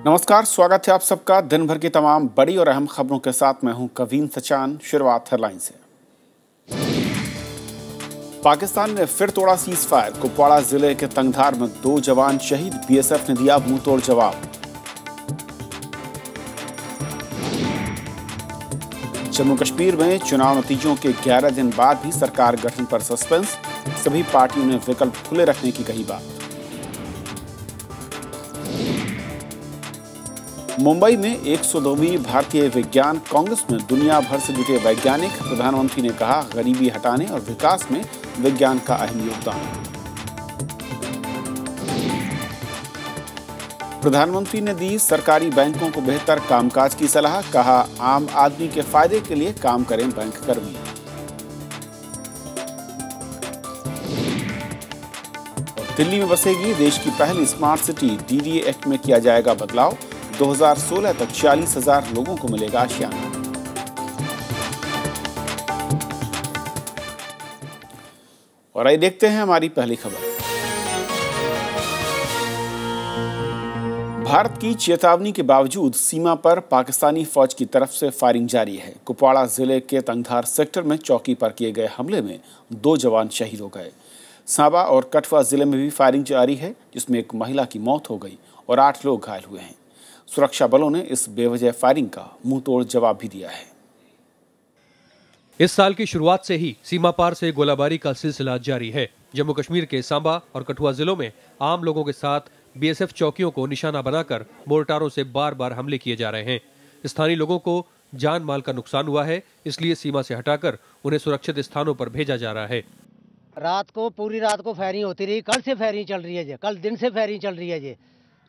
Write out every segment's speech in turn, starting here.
नमस्कार, स्वागत है आप सबका दिन भर की तमाम बड़ी और अहम खबरों के साथ। मैं हूं कवीन सचान। शुरुआत हेडलाइन से। पाकिस्तान ने फिर तोड़ा सीज फायर। कुपवाड़ा जिले के तंगधार में 2 जवान शहीद। बीएसएफ ने दिया मुंहतोड़ जवाब। जम्मू कश्मीर में चुनाव नतीजों के 11 दिन बाद भी सरकार गठन पर सस्पेंस। सभी पार्टियों ने विकल्प खुले रखने की कही बात। मुंबई में 102वीं भारतीय विज्ञान कांग्रेस में दुनिया भर से जुटे वैज्ञानिक। प्रधानमंत्री ने कहा, गरीबी हटाने और विकास में विज्ञान का अहम योगदान। प्रधानमंत्री ने दी सरकारी बैंकों को बेहतर कामकाज की सलाह। कहा, आम आदमी के फायदे के लिए काम करें बैंक कर्मी। दिल्ली में बसेगी देश की पहली स्मार्ट सिटी। डीडीए एक्ट में किया जाएगा बदलाव। 2016 तक 40,000 लोगों को मिलेगा आशियाना। और आइए देखते हैं हमारी पहली खबर। भारत की चेतावनी के बावजूद सीमा पर पाकिस्तानी फौज की तरफ से फायरिंग जारी है। कुपवाड़ा जिले के तंगधार सेक्टर में चौकी पर किए गए हमले में 2 जवान शहीद हो गए। सांबा और कठुआ जिले में भी फायरिंग जारी है, जिसमें एक महिला की मौत हो गई और 8 लोग घायल हुए हैं। सुरक्षा बलों ने इस बेवजह फायरिंग का मुंहतोड़ जवाब भी दिया है। इस साल की शुरुआत से ही सीमा पार से गोलाबारी का सिलसिला जारी है। जम्मू कश्मीर के सांबा और कठुआ जिलों में आम लोगों के साथ बीएसएफ चौकियों को निशाना बनाकर मोर्टारों से बार बार हमले किए जा रहे हैं। स्थानीय लोगों को जान माल का नुकसान हुआ है, इसलिए सीमा से हटाकर उन्हें सुरक्षित स्थानों पर भेजा जा रहा है। पूरी रात को फायरिंग होती रही। कल से फायरिंग चल रही है। कल दिन से फायरिंग चल रही है।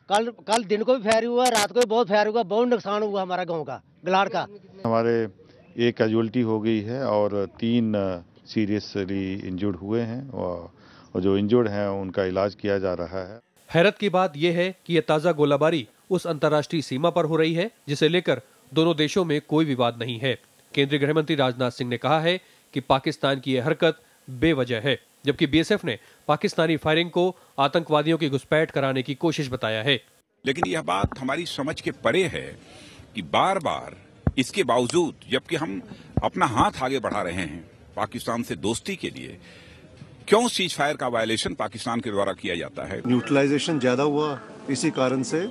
कल दिन को भी फायर हुआ, रात को भी बहुत फायर हुआ। बहुत नुकसान हुआ हमारा गांव का, गलाड़ का। हमारे 1 कैजुअल्टी हो गई है और 3 सीरियसली इंजर्ड हुए हैं और जो इंजर्ड हैं उनका इलाज किया जा रहा है। हैरत की बात यह है कि यह ताजा गोलाबारी उस अंतर्राष्ट्रीय सीमा पर हो रही है जिसे लेकर दोनों देशों में कोई विवाद नहीं है। केंद्रीय गृह मंत्री राजनाथ सिंह ने कहा है कि पाकिस्तान की यह हरकत बेवजह है, जबकि बीएसएफ ने पाकिस्तानी फायरिंग को आतंकवादियों की घुसपैठ कराने की कोशिश बताया है। लेकिन यह बात हमारी समझ के परे है कि बार बार इसके बावजूद, जबकि हम अपना हाथ आगे बढ़ा रहे हैं पाकिस्तान से दोस्ती के लिए, क्यों सीज फायर का वायलेशन पाकिस्तान के द्वारा किया जाता है। न्यूट्रलाइजेशन ज्यादा हुआ, इसी कारण से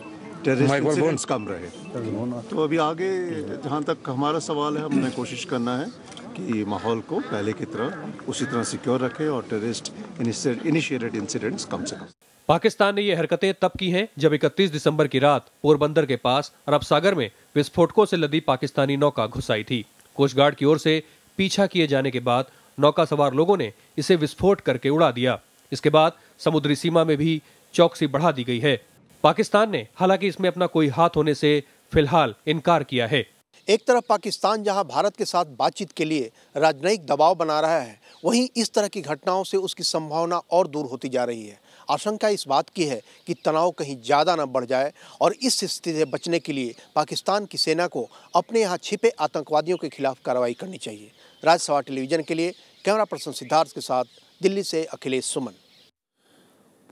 टेररिस्ट इंसिडेंट्स कम रहे। तो अभी आगे जहां तक हमारा सवाल है, हमने कोशिश करना है कि माहौल को पहले की तरह उसी तरह सिक्योर रखें और टेररिस्ट इनिशिएटेड इंसिडेंट्स कम से कम। पाकिस्तान ने ये हरकतें तब की हैं जब 31 दिसंबर की रात पोरबंदर के पास अरब सागर में विस्फोटकों से लदी पाकिस्तानी नौका घुस आई थी। कोस्ट गार्ड की ओर से पीछा किए जाने के बाद नौका सवार लोगों ने इसे विस्फोट करके उड़ा दिया। इसके बाद समुद्री सीमा में भी चौकसी बढ़ा दी गई है। पाकिस्तान ने हालांकि इसमें अपना कोई हाथ होने से फिलहाल इनकार किया है। एक तरफ पाकिस्तान जहां भारत के साथ बातचीत के लिए राजनयिक दबाव बना रहा है, वहीं इस तरह की घटनाओं से उसकी संभावना और दूर होती जा रही है। आशंका इस बात की है कि तनाव कहीं ज़्यादा न बढ़ जाए और इस स्थिति से बचने के लिए पाकिस्तान की सेना को अपने यहाँ छिपे आतंकवादियों के खिलाफ कार्रवाई करनी चाहिए। राजसभा टेलीविजन के लिए कैमरा पर्सन सिद्धार्थ के साथ दिल्ली से अखिलेश सुमन।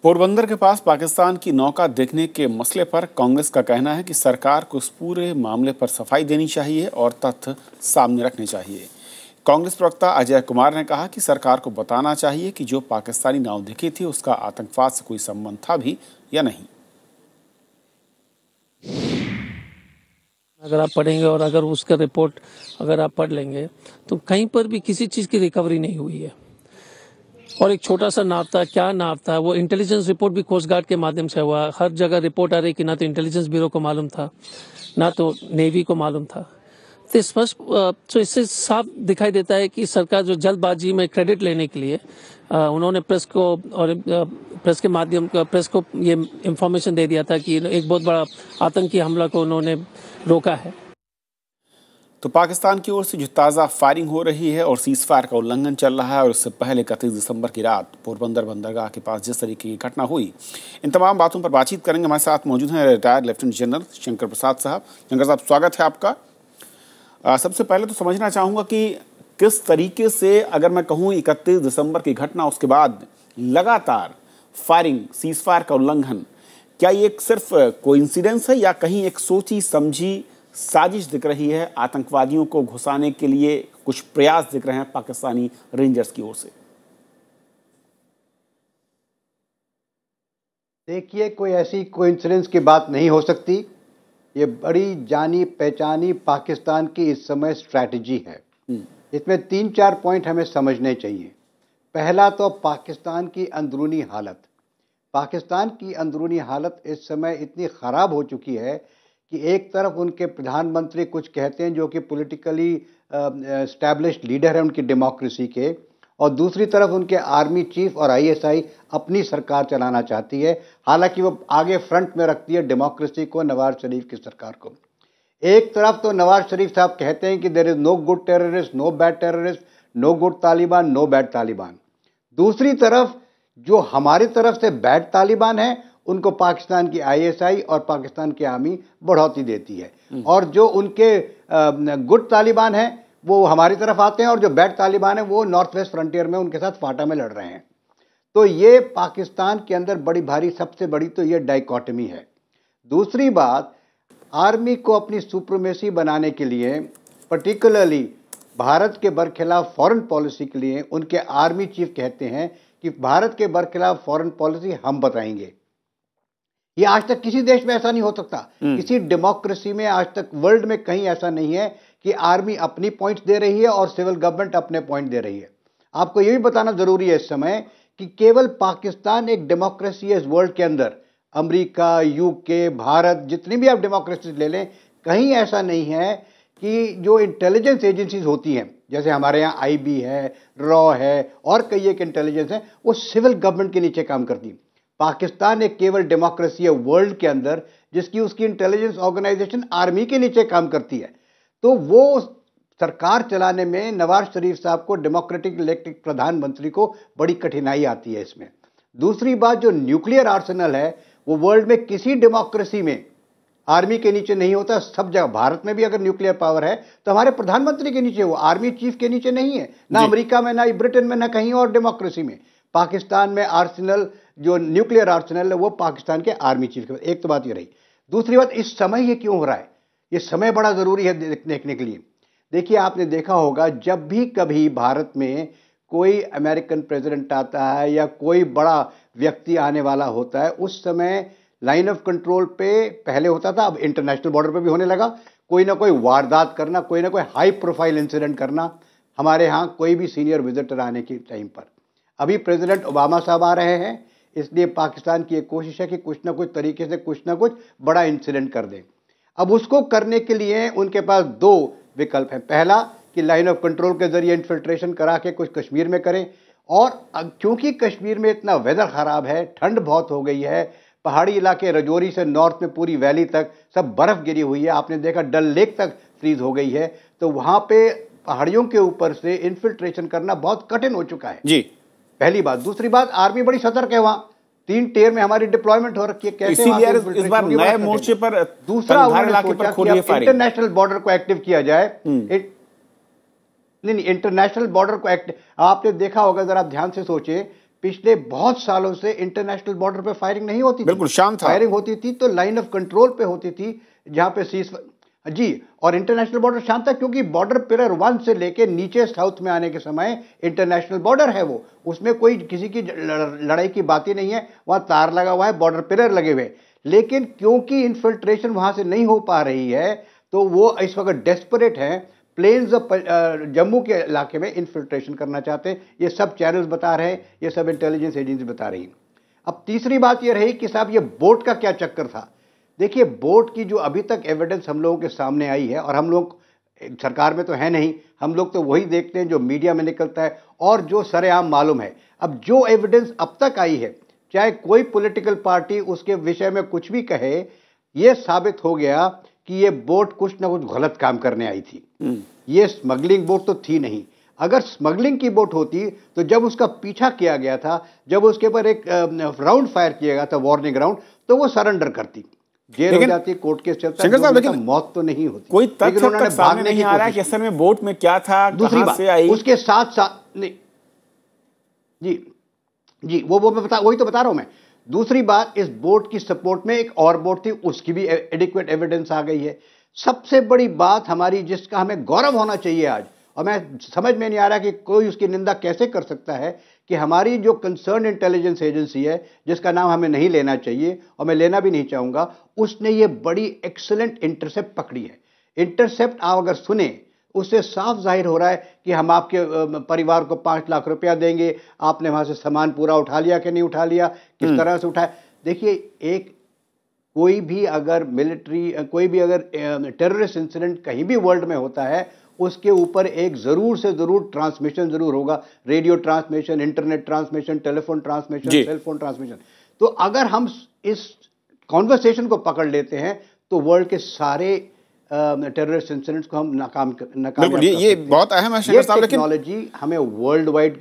पोरबंदर के पास पाकिस्तान की नौका देखने के मसले पर कांग्रेस का कहना है कि सरकार को इस पूरे मामले पर सफाई देनी चाहिए और तथ्य सामने रखने चाहिए। कांग्रेस प्रवक्ता अजय कुमार ने कहा कि सरकार को बताना चाहिए कि जो पाकिस्तानी नाव दिखी थी उसका आतंकवाद से कोई संबंध था भी या नहीं। अगर आप पढ़ेंगे और अगर उसका रिपोर्ट अगर आप पढ़ लेंगे तो कहीं पर भी किसी चीज़ की रिकवरी नहीं हुई है। और एक छोटा सा नाव था, क्या नाव था, वो इंटेलिजेंस रिपोर्ट भी कोस्ट गार्ड के माध्यम से हुआ। हर जगह रिपोर्ट आ रही कि ना तो इंटेलिजेंस ब्यूरो को मालूम था, ना तो नेवी को मालूम था। तो स्पष्ट तो इससे साफ दिखाई देता है कि सरकार जो जल्दबाजी में क्रेडिट लेने के लिए उन्होंने प्रेस को और प्रेस के माध्यम प्रेस को ये इंफॉर्मेशन दे दिया था कि एक बहुत बड़ा आतंकी हमला को उन्होंने रोका है। तो पाकिस्तान की ओर से जो ताज़ा फायरिंग हो रही है और सीज फायर का उल्लंघन चल रहा है और उससे पहले 31 दिसंबर की रात पोरबंदर बंदरगाह के पास जिस तरीके की घटना हुई, इन तमाम बातों पर बातचीत करेंगे। हमारे साथ मौजूद हैं retired lieutenant general Shankar Prasad साहब। शंकर साहब, स्वागत है आपका। सबसे पहले तो समझना चाहूँगा कि किस तरीके से, अगर मैं कहूँ 31 दिसंबर की घटना, उसके बाद लगातार फायरिंग, सीज फायर का उल्लंघन, क्या ये एक सिर्फ कोइंसिडेंस है या कहीं एक सोची समझी साजिश दिख रही है? आतंकवादियों को घुसाने के लिए कुछ प्रयास दिख रहे हैं पाकिस्तानी रेंजर्स की ओर से। देखिए, कोई ऐसी कोइंसिडेंस की बात नहीं हो सकती। ये बड़ी जानी पहचानी पाकिस्तान की इस समय स्ट्रैटेजी है। इसमें 3-4 पॉइंट हमें समझने चाहिए। पहला तो पाकिस्तान की अंदरूनी हालत। पाकिस्तान की अंदरूनी हालत इस समय इतनी ख़राब हो चुकी है कि एक तरफ उनके प्रधानमंत्री कुछ कहते हैं जो कि पॉलिटिकली एस्टैब्लिश्ड लीडर हैं उनकी डेमोक्रेसी के, और दूसरी तरफ उनके आर्मी चीफ और आईएसआई अपनी सरकार चलाना चाहती है। हालांकि वो आगे फ्रंट में रखती है डेमोक्रेसी को, नवाज शरीफ की सरकार को। एक तरफ तो नवाज शरीफ साहब कहते हैं कि there is no good terrorist, no bad terrorist, no good Taliban, no bad Taliban. दूसरी तरफ जो हमारी तरफ से बैड तालिबान है उनको पाकिस्तान की आईएसआई और पाकिस्तान की आर्मी बढ़ोतरी देती है, और जो उनके गुड तालिबान है वो हमारी तरफ आते हैं, और जो बैड तालिबान है वो नॉर्थ वेस्ट फ्रंटियर में उनके साथ फाटा में लड़ रहे हैं। तो ये पाकिस्तान के अंदर बड़ी भारी, सबसे बड़ी तो ये डाइकोटमी है। दूसरी बात, आर्मी को अपनी सुप्रीमेसी बनाने के लिए, पर्टिकुलरली भारत के बरखिलाफ फॉरेन पॉलिसी के लिए, उनके आर्मी चीफ कहते हैं कि भारत के बरखिलाफ फॉरेन पॉलिसी हम बताएंगे। ये आज तक किसी देश में ऐसा नहीं हो सकता। किसी डेमोक्रेसी में आज तक वर्ल्ड में कहीं ऐसा नहीं है कि आर्मी अपनी पॉइंट्स दे रही है और सिविल गवर्नमेंट अपने पॉइंट दे रही है। आपको ये भी बताना जरूरी है इस समय कि केवल पाकिस्तान एक डेमोक्रेसी है इस वर्ल्ड के अंदर। अमेरिका, यूके, भारत, जितनी भी आप डेमोक्रेसी ले लें, कहीं ऐसा नहीं है कि जो इंटेलिजेंस एजेंसीज होती हैं, जैसे हमारे यहाँ आईबी है, रॉ है, और कई एक इंटेलिजेंस है, वो सिविल गवर्नमेंट के नीचे काम करती है। पाकिस्तान एक केवल डेमोक्रेसी है वर्ल्ड के अंदर जिसकी उसकी इंटेलिजेंस ऑर्गेनाइजेशन आर्मी के नीचे काम करती है। तो वो सरकार चलाने में नवाज शरीफ साहब को, डेमोक्रेटिक इलेक्टेड प्रधानमंत्री को, बड़ी कठिनाई आती है इसमें। दूसरी बात, जो न्यूक्लियर आर्सेनल है वो वर्ल्ड में किसी डेमोक्रेसी में आर्मी के नीचे नहीं होता। सब जगह, भारत में भी अगर न्यूक्लियर पावर है तो हमारे प्रधानमंत्री के नीचे, वो आर्मी चीफ के नीचे नहीं है। ना अमेरिका में, ना ब्रिटेन में, ना कहीं और डेमोक्रेसी में। पाकिस्तान में आर्सेनल, जो न्यूक्लियर आर्सेनल है, वो पाकिस्तान के आर्मी चीफ के। एक तो बात ये रही। दूसरी बात, इस समय ये क्यों हो रहा है, ये समय बड़ा जरूरी है देखने के लिए। देखिए, आपने देखा होगा जब भी कभी भारत में कोई अमेरिकन प्रेसिडेंट आता है या कोई बड़ा व्यक्ति आने वाला होता है, उस समय लाइन ऑफ कंट्रोल पे पहले होता था, अब इंटरनेशनल बॉर्डर पे भी होने लगा, कोई ना कोई वारदात करना, कोई ना कोई हाई प्रोफाइल इंसिडेंट करना। हमारे यहाँ कोई भी सीनियर विजिटर आने के टाइम पर, अभी प्रेसिडेंट ओबामा साहब आ रहे हैं, इसलिए पाकिस्तान की एक कोशिश है कि कुछ ना कुछ तरीके से कुछ ना कुछ बड़ा इंसिडेंट कर दें। अब उसको करने के लिए उनके पास दो विकल्प हैं। पहला कि लाइन ऑफ कंट्रोल के जरिए इन्फिल्ट्रेशन करा के कुछ कश्मीर में करें, और क्योंकि कश्मीर में इतना वेदर खराब है, ठंड बहुत हो गई है, पहाड़ी इलाके रजौरी से नॉर्थ में पूरी वैली तक सब बर्फ गिरी हुई है, आपने देखा डल लेक तक फ्रीज हो गई है, तो वहां पे पहाड़ियों के ऊपर से इन्फिल्ट्रेशन करना बहुत कठिन हो चुका है। जी, पहली बात। दूसरी बात, आर्मी बड़ी सतर्क है, वहां 3 टियर में हमारी डिप्लॉयमेंट हो रखी है। कैसे इस बार नए मोर्चे पर, दूसरा इंटरनेशनल बॉर्डर को एक्टिव किया जाए। नहीं, इंटरनेशनल बॉर्डर को एक्टिव, आपने देखा होगा, जरा आप ध्यान से सोचे, पिछले बहुत सालों से इंटरनेशनल बॉर्डर पे फायरिंग नहीं होती थी, बिल्कुल शांत था। फायरिंग होती थी तो लाइन ऑफ कंट्रोल पे होती थी, जहां पे सीज जी, और इंटरनेशनल बॉर्डर शांत था क्योंकि बॉर्डर पिलर 1 से लेके नीचे साउथ में आने के समय इंटरनेशनल बॉर्डर है, वो उसमें कोई किसी की लड़ाई की बात ही नहीं है, वहां तार लगा हुआ है, बॉर्डर पिलर लगे हुए। लेकिन क्योंकि इन्फिल्ट्रेशन वहां से नहीं हो पा रही है तो वो इस वक्त डेस्परेट है, प्लेन्स ऑफ जम्मू के इलाके में इन्फिल्ट्रेशन करना चाहते हैं। ये सब चैनल्स बता रहे हैं, ये सब इंटेलिजेंस एजेंसी बता रही हैं। अब तीसरी बात ये रही कि साहब ये बोट का क्या चक्कर था। देखिए, बोट की जो अभी तक एविडेंस हम लोगों के सामने आई है, और हम लोग सरकार में तो है नहीं, हम लोग तो वही देखते हैं जो मीडिया में निकलता है और जो सरेआम मालूम है। अब जो एविडेंस अब तक आई है, चाहे कोई पॉलिटिकल पार्टी उसके विषय में कुछ भी कहे, ये साबित हो गया कि ये बोट कुछ ना कुछ गलत काम करने आई थी। ये स्मगलिंग बोट तो थी नहीं। अगर स्मगलिंग की बोट होती तो जब उसका पीछा किया गया था, जब उसके ऊपर एक राउंड फायर किया गया था, वार्निंग राउंड, तो वो सरेंडर करती, जेल हो जाती, कोर्ट केस चलता, लेकिन मौत तो नहीं होती। कोई तथ्य तक सामने नहीं आ रहा है कि असल में बोट में क्या था, दूसरी बात से आई। उसके साथ साथ नहीं, जी वो मैं बता, वही तो बता रहा हूं मैं। दूसरी बात, इस बोर्ड की सपोर्ट में एक और बोर्ड थी, उसकी भी एडिक्वेट एविडेंस आ गई है। सबसे बड़ी बात हमारी, जिसका हमें गौरव होना चाहिए आज, और मैं समझ में नहीं आ रहा कि कोई उसकी निंदा कैसे कर सकता है, कि हमारी जो कंसर्न इंटेलिजेंस एजेंसी है, जिसका नाम हमें नहीं लेना चाहिए और मैं लेना भी नहीं चाहूंगा, उसने ये बड़ी एक्सीलेंट इंटरसेप्ट पकड़ी है। इंटरसेप्ट आप अगर सुने, उससे साफ जाहिर हो रहा है कि हम आपके परिवार को 5 लाख रुपया देंगे, आपने वहां से सामान पूरा उठा लिया कि नहीं उठा लिया, किस तरह से उठाया। देखिए, एक कोई भी अगर टेररिस्ट इंसिडेंट कहीं भी वर्ल्ड में होता है, उसके ऊपर एक जरूर से जरूर ट्रांसमिशन जरूर होगा, radio transmission, internet transmission, telephone transmission, cellphone transmission. तो अगर हम इस कॉन्वर्सेशन को पकड़ लेते हैं तो वर्ल्ड के सारे टेररिस्ट इंसिडेंट्स को हम नाकाम ये बहुत अहम है शंकर साहब। लेकिन टेक्नोलॉजी हमें वर्ल्ड वाइड,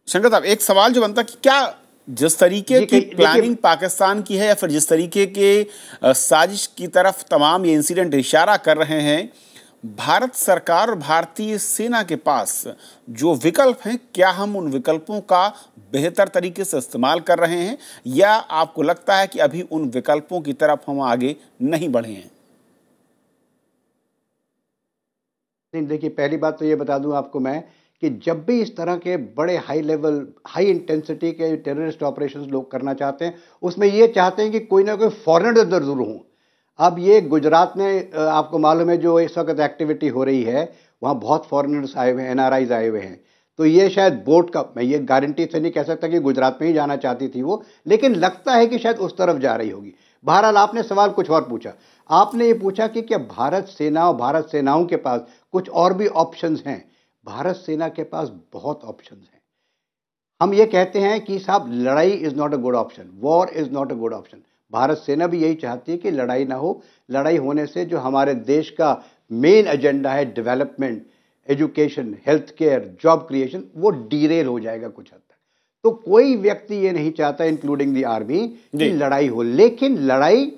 शंकर साहब, एक सवाल जो बनता कि क्या जिस तरीके की प्लानिंग पाकिस्तान की है, या फिर जिस तरीके के साजिश की तरफ तमाम ये इंसिडेंट इशारा कर रहे हैं, भारत सरकार और भारतीय सेना के पास जो विकल्प हैं, क्या हम उन विकल्पों का बेहतर तरीके से इस्तेमाल कर रहे हैं, या आपको लगता है कि अभी उन विकल्पों की तरफ हम आगे नहीं बढ़े हैं? नहीं, देखिए, पहली बात तो ये बता दूं आपको मैं कि जब भी इस तरह के बड़े हाई लेवल, हाई इंटेंसिटी के टेररिस्ट ऑपरेशंस लोग करना चाहते हैं, उसमें ये चाहते हैं कि कोई ना कोई फॉरेनर जरूर हो। अब ये गुजरात में आपको मालूम है जो इस वक्त एक्टिविटी हो रही है, वहाँ बहुत फॉरेनर्स आए हुए हैं, NRIs आए हुए हैं। तो ये शायद बोर्ड का, मैं ये गारंटी से नहीं कह सकता कि गुजरात में ही जाना चाहती थी वो, लेकिन लगता है कि शायद उस तरफ जा रही होगी। बहरहाल, आपने सवाल कुछ और पूछा। आपने ये पूछा कि क्या भारत सेना और भारत सेनाओं के पास कुछ और भी ऑप्शंस हैं। भारत सेना के पास बहुत ऑप्शंस हैं। हम ये कहते हैं कि साहब, लड़ाई is not a good option, war is not a good option. Bharat सेना भी यही चाहती है कि लड़ाई ना हो। लड़ाई होने से जो हमारे देश का मेन एजेंडा है, development, education, health care, job creation, वो डीरेल हो जाएगा कुछ हद तक। तो कोई व्यक्ति ये नहीं चाहता, इंक्लूडिंग द आर्मी, कि लड़ाई हो। लेकिन लड़ाई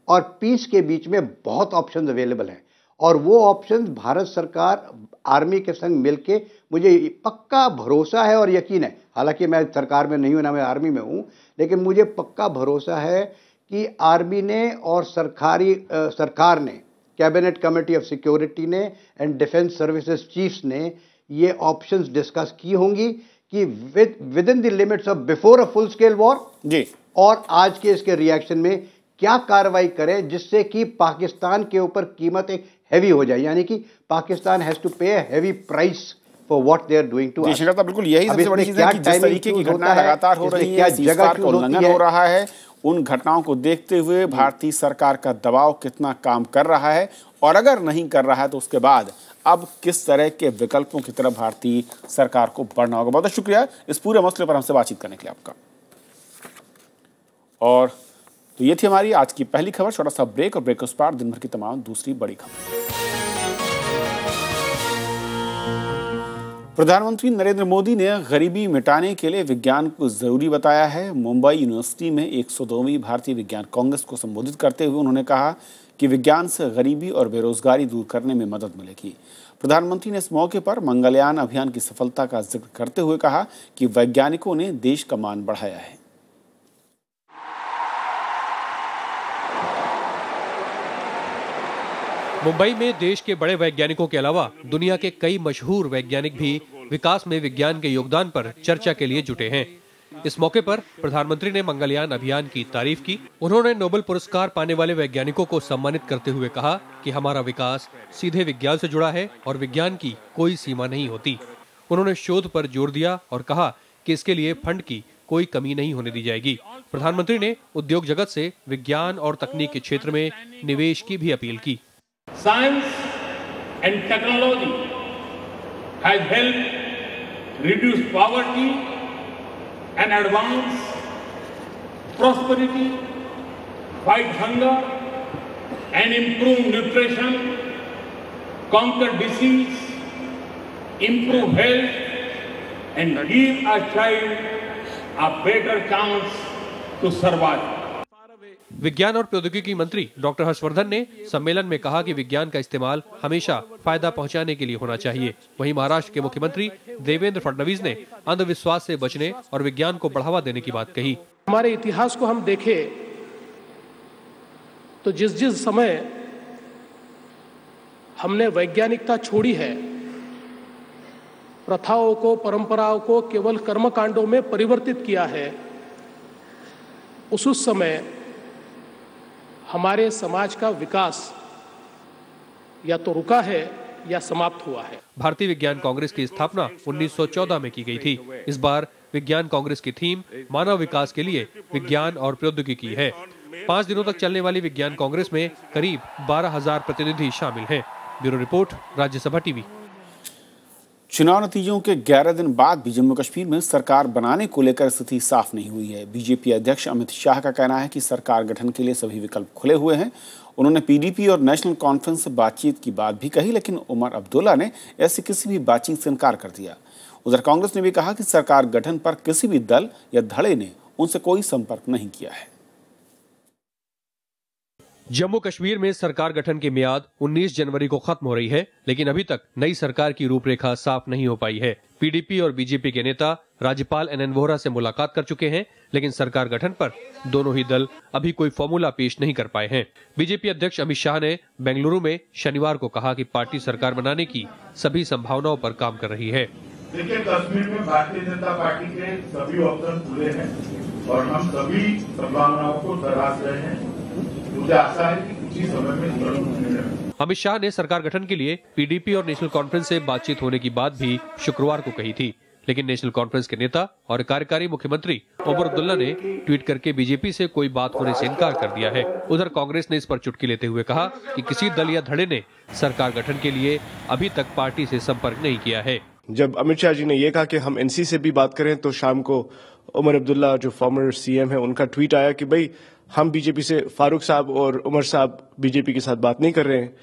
और पीस के बीच में बहुत ऑप्शंस अवेलेबल हैं, और वो ऑप्शंस भारत सरकार आर्मी के संग मिलके, मुझे पक्का भरोसा है और यकीन है, हालांकि मैं सरकार में नहीं हूं, ना मैं आर्मी में हूं, लेकिन मुझे पक्का भरोसा है कि आर्मी ने और सरकार ने, कैबिनेट कमेटी ऑफ सिक्योरिटी ने एंड डिफेंस सर्विसेज चीफ्स ने ये ऑप्शंस डिस्कस की होंगी कि with in the limits of before a full scale war और आज के इसके रिएक्शन में क्या कार्रवाई करें, जिससे कि पाकिस्तान के ऊपर कीमत एक हैवी हो जाए, यानी कि Pakistan has to pay a heavy price for what they are doing to us. बिल्कुल यही सबसे बड़ी चीज है कि जिस तरीके की घटना लगातार हो रही है, सीज़फायर का उल्लंघन हो रहा है, उन घटनाओं को देखते हुए भारतीय सरकार का दबाव कितना काम कर रहा है, और अगर नहीं कर रहा है तो उसके बाद अब किस तरह के विकल्पों की तरफ भारतीय सरकार को बढ़ना होगा। बहुत शुक्रिया इस पूरे मसले पर हमसे बातचीत करने के लिए आपका। और तो ये थी हमारी आज की पहली खबर। छोटा सा ब्रेक, और ब्रेक के उस पार दिन भर की तमाम दूसरी बड़ी खबर। प्रधानमंत्री नरेंद्र मोदी ने गरीबी मिटाने के लिए विज्ञान को जरूरी बताया है। मुंबई यूनिवर्सिटी में 102वीं भारतीय विज्ञान कांग्रेस को संबोधित करते हुए उन्होंने कहा कि विज्ञान से गरीबी और बेरोजगारी दूर करने में मदद मिलेगी। प्रधानमंत्री ने इस मौके पर मंगलयान अभियान की सफलता का जिक्र करते हुए कहा कि वैज्ञानिकों ने देश का मान बढ़ाया है। मुंबई में देश के बड़े वैज्ञानिकों के अलावा दुनिया के कई मशहूर वैज्ञानिक भी विकास में विज्ञान के योगदान पर चर्चा के लिए जुटे हैं। इस मौके पर प्रधानमंत्री ने मंगलयान अभियान की तारीफ की। उन्होंने नोबेल पुरस्कार पाने वाले वैज्ञानिकों को सम्मानित करते हुए कहा कि हमारा विकास सीधे विज्ञान से जुड़ा है और विज्ञान की कोई सीमा नहीं होती। उन्होंने शोध पर जोर दिया और कहा कि इसके लिए फंड की कोई कमी नहीं होने दी जाएगी। प्रधानमंत्री ने उद्योग जगत से विज्ञान और तकनीक के क्षेत्र में निवेश की भी अपील की। Science and technology has helped reduce poverty and advance prosperity, fight hunger and improve nutrition, conquer disease, improve health and give a child a better chance to survive. विज्ञान और प्रौद्योगिकी मंत्री डॉक्टर हर्षवर्धन ने सम्मेलन में कहा कि विज्ञान का इस्तेमाल हमेशा फायदा पहुंचाने के लिए होना चाहिए। वहीं महाराष्ट्र के मुख्यमंत्री देवेंद्र फडणवीस ने अंधविश्वास से बचने और विज्ञान को बढ़ावा देने की बात कही। हमारे इतिहास को हम देखें तो जिस जिस समय हमने वैज्ञानिकता छोड़ी है, प्रथाओं को, परंपराओं को केवल कर्मकांडों में परिवर्तित किया है, उस समय हमारे समाज का विकास या तो रुका है या समाप्त हुआ है। भारतीय विज्ञान कांग्रेस की स्थापना 1914 में की गई थी। इस बार विज्ञान कांग्रेस की थीम मानव विकास के लिए विज्ञान और प्रौद्योगिकी है। 5 दिनों तक चलने वाली विज्ञान कांग्रेस में करीब 12,000 प्रतिनिधि शामिल हैं। Bureau report, Rajya Sabha TV. चुनाव नतीजों के 11 दिन बाद भी जम्मू कश्मीर में सरकार बनाने को लेकर स्थिति साफ नहीं हुई है। बीजेपी अध्यक्ष अमित शाह का कहना है कि सरकार गठन के लिए सभी विकल्प खुले हुए हैं। उन्होंने पीडीपी और नेशनल कॉन्फ्रेंस से बातचीत की बात भी कही, लेकिन उमर अब्दुल्ला ने ऐसी किसी भी बातचीत से इनकार कर दिया। उधर कांग्रेस ने भी कहा कि सरकार गठन पर किसी भी दल या धड़े ने उनसे कोई संपर्क नहीं किया है। जम्मू कश्मीर में सरकार गठन की मियाद 19 जनवरी को खत्म हो रही है, लेकिन अभी तक नई सरकार की रूपरेखा साफ नहीं हो पाई है। पीडीपी और बीजेपी के नेता राज्यपाल एनएन वोहरा से मुलाकात कर चुके हैं, लेकिन सरकार गठन पर दोनों ही दल अभी कोई फॉर्मूला पेश नहीं कर पाए हैं। बीजेपी अध्यक्ष अमित शाह ने बेंगलुरु में शनिवार को कहा कि पार्टी सरकार बनाने की सभी संभावनाओं पर काम कर रही है। देखिए, कश्मीर में भारतीय जनता पार्टी के सभी ऑप्शन खुले हैं और हम सभी संभावनाओं को तलाश रहे हैं। मुझे आशा है कि कुछ ही समय में जरूर मिलेगा। अमित शाह ने सरकार गठन के लिए पीडीपी और नेशनल कॉन्फ्रेंस से बातचीत होने की बात भी शुक्रवार को कही थी, लेकिन नेशनल कॉन्फ्रेंस के नेता और कार्यकारी मुख्यमंत्री उमर अब्दुल्ला ने ट्वीट करके बीजेपी से कोई बात होने से इनकार कर दिया है। उधर कांग्रेस ने इस पर चुटकी लेते हुए कहा कि किसी दल या धड़े ने सरकार गठन के लिए अभी तक पार्टी से संपर्क नहीं किया है। जब अमित शाह जी ने ये कहा कि हम एनसी से भी बात करें, तो शाम को उमर अब्दुल्ला जो फॉर्मर सीएम है, उनका ट्वीट आया कि भाई हम बीजेपी से, फारूक साहब और उमर साहब बीजेपी के साथ बात नहीं कर रहे हैं,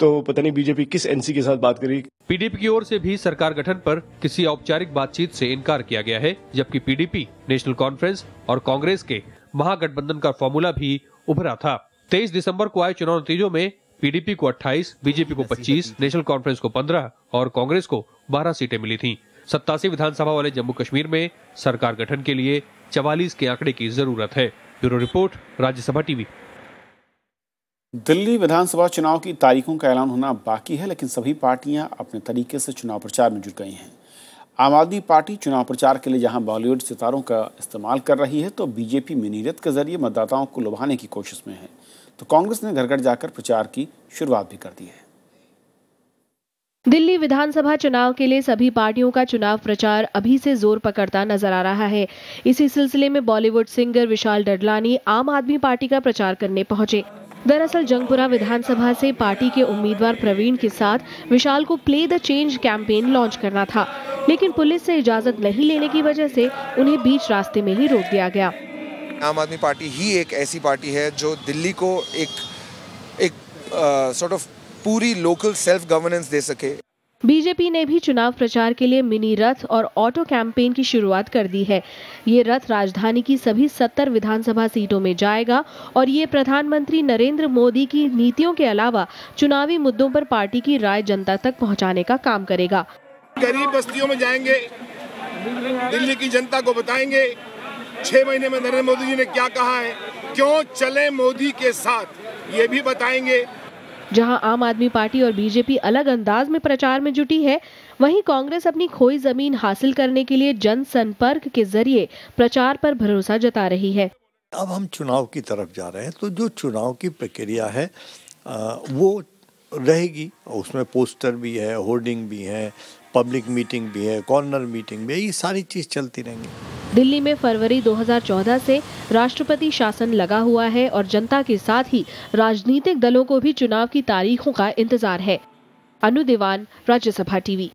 तो पता नहीं बीजेपी किस एनसी के साथ बात करेगी। पीडीपी की ओर से भी सरकार गठन पर किसी औपचारिक बातचीत से इनकार किया गया है, जबकि पीडीपी, नेशनल कॉन्फ्रेंस और कांग्रेस के महागठबंधन का फॉर्मूला भी उभरा था। 23 दिसंबर को आए चुनाव नतीजों में पीडीपी को 28, बीजेपी को 25, नेशनल कॉन्फ्रेंस को 15 और कांग्रेस को 12 सीटें मिली थीं। 87 विधानसभा वाले जम्मू कश्मीर में सरकार गठन के लिए 44 के आंकड़े की जरूरत है। Bureau report, Rajya Sabha TV. Delhi विधानसभा चुनाव की तारीखों का ऐलान होना बाकी है, लेकिन सभी पार्टियां अपने तरीके से चुनाव प्रचार में जुट गई हैं। आम आदमी पार्टी चुनाव प्रचार के लिए जहां बॉलीवुड सितारों का इस्तेमाल कर रही है, तो बीजेपी मिनी रथ के जरिए मतदाताओं को लुभाने की कोशिश में है। तो कांग्रेस ने घर घर जाकर प्रचार की शुरुआत भी कर दी है। दिल्ली विधानसभा चुनाव के लिए सभी पार्टियों का चुनाव प्रचार अभी से जोर पकड़ता नजर आ रहा है। इसी सिलसिले में बॉलीवुड सिंगर विशाल डडलानी आम आदमी पार्टी का प्रचार करने पहुंचे। दरअसल जंगपुरा विधानसभा से पार्टी के उम्मीदवार प्रवीण के साथ विशाल को play the change campaign launch करना था, लेकिन पुलिस से इजाजत नहीं लेने की वजह से उन्हें बीच रास्ते में ही रोक दिया गया। आम आदमी पार्टी ही एक ऐसी पार्टी है जो दिल्ली को एक सॉर्ट ऑफ पूरी लोकल सेल्फ गवर्नेंस दे सके। बीजेपी ने भी चुनाव प्रचार के लिए मिनी रथ और ऑटो कैंपेन की शुरुआत कर दी है। ये रथ राजधानी की सभी 70 विधानसभा सीटों में जाएगा और ये प्रधानमंत्री नरेंद्र मोदी की नीतियों के अलावा चुनावी मुद्दों पर पार्टी की राय जनता तक पहुंचाने का काम करेगा। गरीब बस्तियों में जाएंगे, दिल्ली की जनता को बताएंगे 6 महीने में नरेंद्र मोदी जी ने क्या कहा है, क्यों चले मोदी के साथ, ये भी बताएंगे। जहां आम आदमी पार्टी और बीजेपी अलग अंदाज में प्रचार में जुटी है, वहीं कांग्रेस अपनी खोई जमीन हासिल करने के लिए जनसंपर्क के जरिए प्रचार पर भरोसा जता रही है। अब हम चुनाव की तरफ जा रहे हैं, तो जो चुनाव की प्रक्रिया है वो रहेगी। उसमें पोस्टर भी है, होर्डिंग भी है, पब्लिक मीटिंग भी है, कॉर्नर मीटिंग भी है, ये सारी चीज चलती रहेंगी। दिल्ली में फरवरी 2014 से राष्ट्रपति शासन लगा हुआ है और जनता के साथ ही राजनीतिक दलों को भी चुनाव की तारीखों का इंतजार है। अनु दीवान, राज्यसभा टीवी।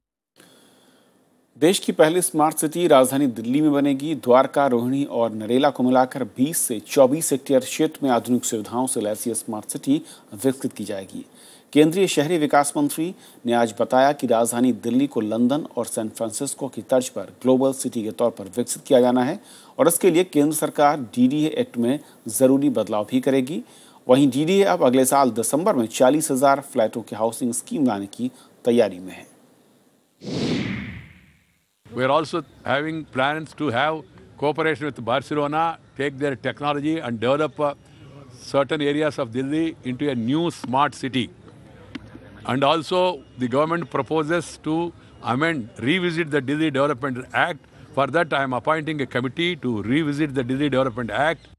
देश की पहली स्मार्ट सिटी राजधानी दिल्ली में बनेगी। द्वारका, रोहिणी और नरेला को मिलाकर 20 से 24 हेक्टेयर क्षेत्र में आधुनिक सुविधाओं से लैस ये स्मार्ट सिटी विकसित की जाएगी। केंद्रीय शहरी विकास मंत्री ने आज बताया कि राजधानी दिल्ली को लंदन और सैन फ्रांसिस्को की तर्ज पर ग्लोबल सिटी के तौर पर विकसित किया जाना है और इसके लिए केंद्र सरकार डीडीए एक्ट में ज़रूरी बदलाव भी करेगी। वहीं डीडीए अब अगले साल दिसंबर में 40,000 फ्लैटों की हाउसिंग स्कीम लाने की तैयारी में है। We are also having plans to have cooperation with Barcelona, take their technology and develop certain areas of Delhi into a new smart city. And also the government proposes to revisit the Delhi Development Act. For that, I am appointing a committee to revisit the Delhi Development Act.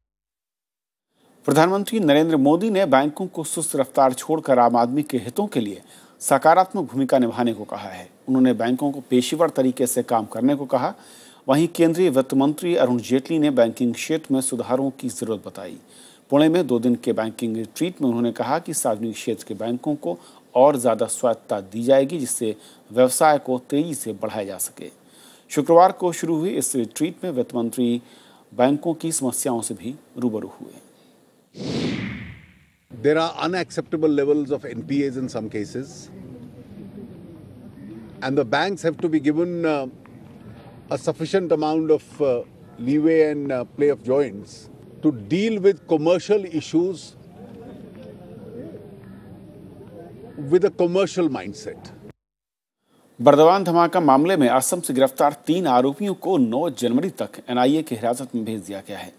प्रधानमंत्री नरेंद्र मोदी ने बैंकों को सुस्त रफ्तार छोड़कर आम आदमी के हितों के लिए सकारात्मक भूमिका निभाने को कहा है। उन्होंने बैंकों को पेशेवर तरीके से काम करने को कहा। वहीं केंद्रीय वित्त मंत्री अरुण जेटली ने बैंकिंग क्षेत्र में सुधारों की जरूरत बताई। पुणे में 2 दिन के बैंकिंग रिट्रीट में उन्होंने कहा कि सार्वजनिक क्षेत्र के बैंकों को और ज़्यादा स्वायत्तता दी जाएगी, जिससे व्यवसाय को तेजी से बढ़ाया जा सके। शुक्रवार को शुरू हुई इस रिट्रीट में वित्त मंत्री बैंकों की समस्याओं से भी रूबरू हुए। There are unacceptable levels of NPAs in some cases, and the banks have to be given a sufficient amount of leeway and play of joints to deal with commercial issues with a commercial mindset. Burdwan धमाका मामले में असम से गिरफ्तार 3 आरोपियों को 9 जनवरी तक NIA की हिरासत में भेज दिया गया है।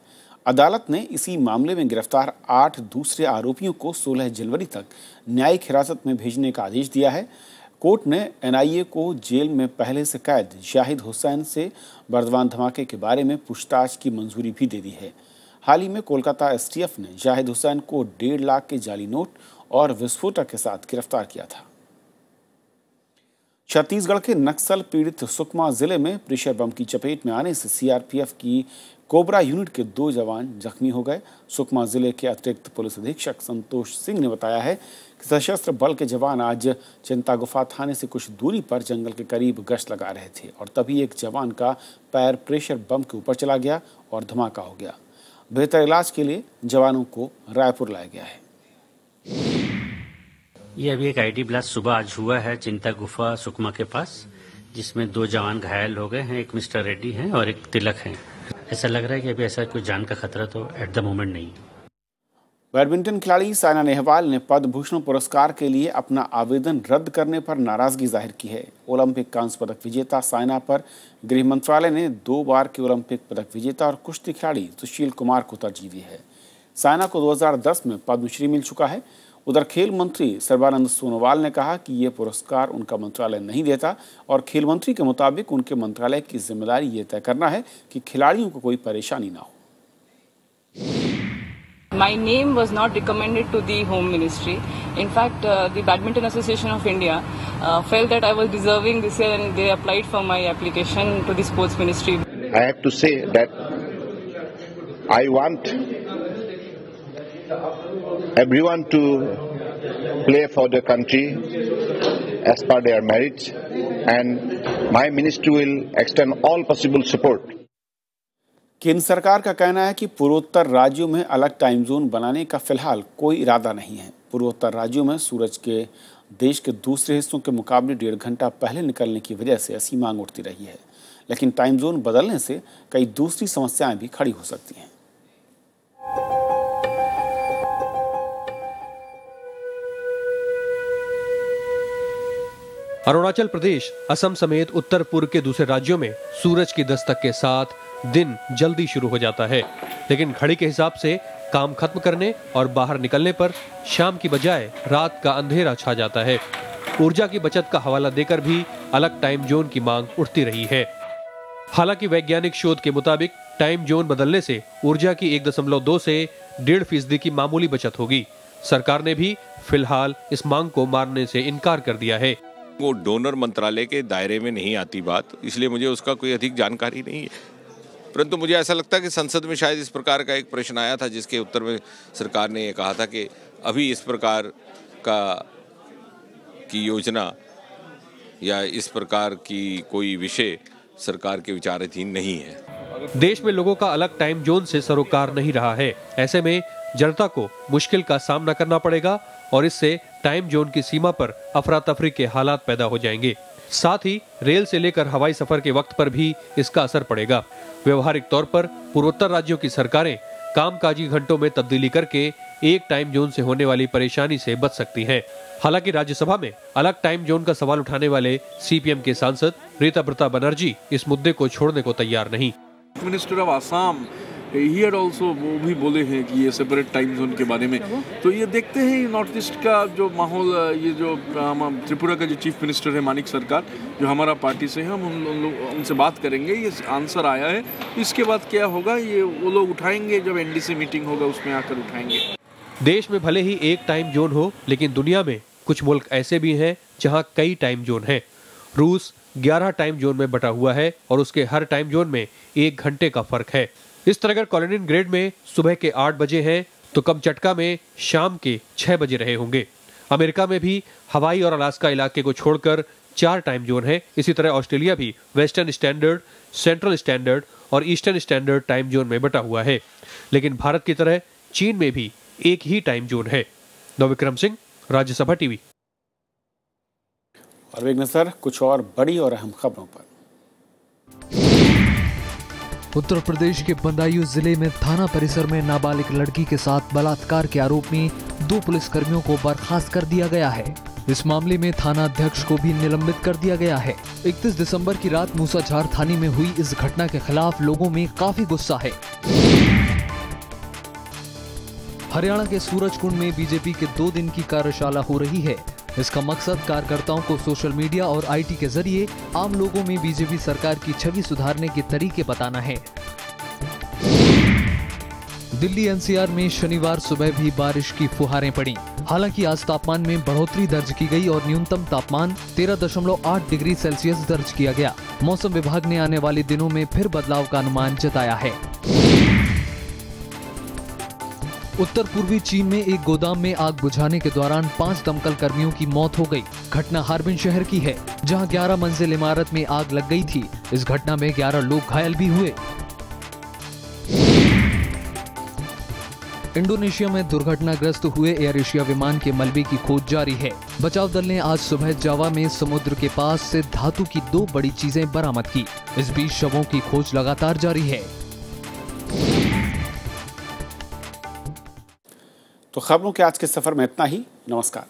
अदालत ने इसी मामले में गिरफ्तार 8 दूसरे आरोपियों को 16 जनवरी तक न्यायिक हिरासत में भेजने का आदेश दिया है। कोर्ट ने एनआईए को जेल में पहले से कैद जाहिद हुसैन से बर्दवान धमाके के बारे में पूछताछ की मंजूरी भी दे दी है। हाल ही में कोलकाता एसटीएफ ने जाहिद हुसैन को 1.5 लाख के जाली नोट और विस्फोटक के साथ गिरफ्तार किया था। छत्तीसगढ़ के नक्सल पीड़ित सुकमा जिले में प्रेशर बम की चपेट में आने से सीआरपीएफ की कोबरा यूनिट के 2 जवान जख्मी हो गए। सुकमा जिले के अतिरिक्त पुलिस अधीक्षक संतोष सिंह ने बताया है कि सशस्त्र बल के जवान आज चिंता गुफा थाने से कुछ दूरी पर जंगल के करीब गश्त लगा रहे थे और तभी एक जवान का पैर प्रेशर बम के ऊपर चला गया और धमाका हो गया। बेहतर इलाज के लिए जवानों को रायपुर लाया गया है। ये अभी एक आईडी ब्लास्ट सुबह आज हुआ है चिंता गुफा सुकमा के पास, जिसमें 2 जवान घायल हो गए हैं। एक मिस्टर रेड्डी हैं और एक तिलक हैं। ऐसा लग रहा है कि अभी ऐसा कोई जान का खतरा तो एट द मोमेंट नहीं। बैडमिंटन खिलाड़ी साइना नेहवाल ने पद्म भूषण पुरस्कार के लिए अपना आवेदन रद्द करने पर नाराजगी जाहिर की है। ओलंपिक कांस्य पदक विजेता साइना पर गृह मंत्रालय ने 2 बार के ओलंपिक पदक विजेता और कुश्ती खिलाड़ी सुशील कुमार को तरजीह दी है। साइना को 2010 में पद्मश्री मिल चुका है। उधर खेल मंत्री सर्बानंद सोनोवाल ने कहा कि ये पुरस्कार उनका मंत्रालय नहीं देता और खेल मंत्री के मुताबिक उनके मंत्रालय की जिम्मेदारी ये तय करना है कि खिलाड़ियों को कोई परेशानी ना हो। My name was not recommended to the Home Ministry. In fact, the Badminton Association of India felt that I was deserving this year and they applied for my application to the Sports Ministry. I have to say that I want everyone to play for the country as per their merits, and my ministry will extend all possible support. केंद्र सरकार का कहना है कि पूर्वोत्तर राज्यों में अलग टाइम जोन बनाने का फिलहाल कोई इरादा नहीं है। पूर्वोत्तर राज्यों में सूरज के देश के दूसरे हिस्सों के मुकाबले 1.5 घंटा पहले निकलने की वजह से ऐसी मांग उठती रही है, लेकिन टाइम जोन बदलने से कई दूसरी समस्याएं भी खड़ी हो सकती हैं। अरुणाचल प्रदेश, असम समेत उत्तर पूर्व के दूसरे राज्यों में सूरज की दस्तक के साथ दिन जल्दी शुरू हो जाता है, लेकिन घड़ी के हिसाब से काम खत्म करने और बाहर निकलने पर शाम की बजाय रात का अंधेरा छा जाता है। ऊर्जा की बचत का हवाला देकर भी अलग टाइम जोन की मांग उठती रही है। हालांकि वैज्ञानिक शोध के मुताबिक टाइम जोन बदलने से ऊर्जा की 1.2 से 1.5% की मामूली बचत होगी। सरकार ने भी फिलहाल इस मांग को मानने से इनकार कर दिया है। वो डोनर मंत्रालय के दायरे में नहीं आती बात, इसलिए मुझे उसका कोई अधिक जानकारी नहीं है। परंतु मुझे ऐसा लगता है कि संसद में शायद इस प्रकार का एक प्रश्न आया था, जिसके उत्तर में सरकार ने ये कहा था कि अभी इस प्रकार की योजना या इस प्रकार की कोई विषय सरकार के विचाराधीन नहीं है। देश में लोगों का अलग टाइम जोन से सरोकार नहीं रहा है। ऐसे में जनता को मुश्किल का सामना करना पड़ेगा और इससे टाइम जोन की सीमा पर अफरा तफरी के हालात पैदा हो जाएंगे। साथ ही रेल से लेकर हवाई सफर के वक्त पर भी इसका असर पड़ेगा। व्यवहारिक तौर पर पूर्वोत्तर राज्यों की सरकारें कामकाजी घंटों में तब्दीली करके एक टाइम जोन से होने वाली परेशानी से बच सकती हैं। हालांकि राज्यसभा में अलग टाइम जोन का सवाल उठाने वाले सीपीएम के सांसद रीता बनर्जी इस मुद्दे को छोड़ने को तैयार नहीं। Minister of Assam here also वो भी बोले हैं कि ये सेपरेट टाइम जोन के बारे में। तो ये देखते हैं नॉर्थ ईस्ट का जो माहौल, ये जो त्रिपुरा का जो चीफ मिनिस्टर है मानिक सरकार, जो हमारा पार्टी से है, हम उनसे बात करेंगे। ये आंसर आया है, इसके बाद क्या होगा ये वो लोग उठाएंगे, जब एनडीसी मीटिंग होगा उसमें आकर उठाएंगे। देश में भले ही एक टाइम जोन हो, लेकिन दुनिया में कुछ मुल्क ऐसे भी हैं जहां कई टाइम जोन हैं। रूस 11 टाइम जोन में बटा हुआ है और उसके हर टाइम जोन में 1 घंटे का फर्क है। इस तरह अगर कॉलिनिनग्रेड में सुबह के 8 बजे हैं तो कमचटका में शाम के 6 बजे रहे होंगे। अमेरिका में भी हवाई और अलास्का इलाके को छोड़कर 4 टाइम जोन है। इसी तरह ऑस्ट्रेलिया भी वेस्टर्न स्टैंडर्ड, सेंट्रल स्टैंडर्ड और ईस्टर्न स्टैंडर्ड टाइम जोन में बटा हुआ है। लेकिन भारत की तरह चीन में भी एक ही टाइम जोन है। नवविक्रम सिंह, राज्यसभा टीवी। और एक नजर कुछ और बड़ी और अहम खबरों पर। उत्तर प्रदेश के बदायूं जिले में थाना परिसर में नाबालिग लड़की के साथ बलात्कार के आरोप में 2 पुलिसकर्मियों को बर्खास्त कर दिया गया है। इस मामले में थाना अध्यक्ष को भी निलंबित कर दिया गया है। 31 दिसंबर की रात मूसाझार थाने में हुई इस घटना के खिलाफ लोगों में काफी गुस्सा है। हरियाणा के सूरजकुंड में बीजेपी के 2 दिन की कार्यशाला हो रही है। इसका मकसद कार्यकर्ताओं को सोशल मीडिया और आईटी के जरिए आम लोगों में बीजेपी सरकार की छवि सुधारने के तरीके बताना है। दिल्ली एनसीआर में शनिवार सुबह भी बारिश की फुहारें पड़ी। हालांकि आज तापमान में बढ़ोतरी दर्ज की गई और न्यूनतम तापमान 13.8 डिग्री सेल्सियस दर्ज किया गया। मौसम विभाग ने आने वाले दिनों में फिर बदलाव का अनुमान जताया है। उत्तर पूर्वी चीन में एक गोदाम में आग बुझाने के दौरान 5 दमकल कर्मियों की मौत हो गई। घटना हार्बिन शहर की है, जहां 11 मंजिल इमारत में आग लग गई थी। इस घटना में 11 लोग घायल भी हुए। इंडोनेशिया में दुर्घटनाग्रस्त हुए एयर एशिया विमान के मलबे की खोज जारी है। बचाव दल ने आज सुबह जावा में समुद्र के पास से धातु की 2 बड़ी चीजें बरामद की। इस बीच शवों की खोज लगातार जारी है। तो खबरों के आज के सफर में इतना ही। नमस्कार।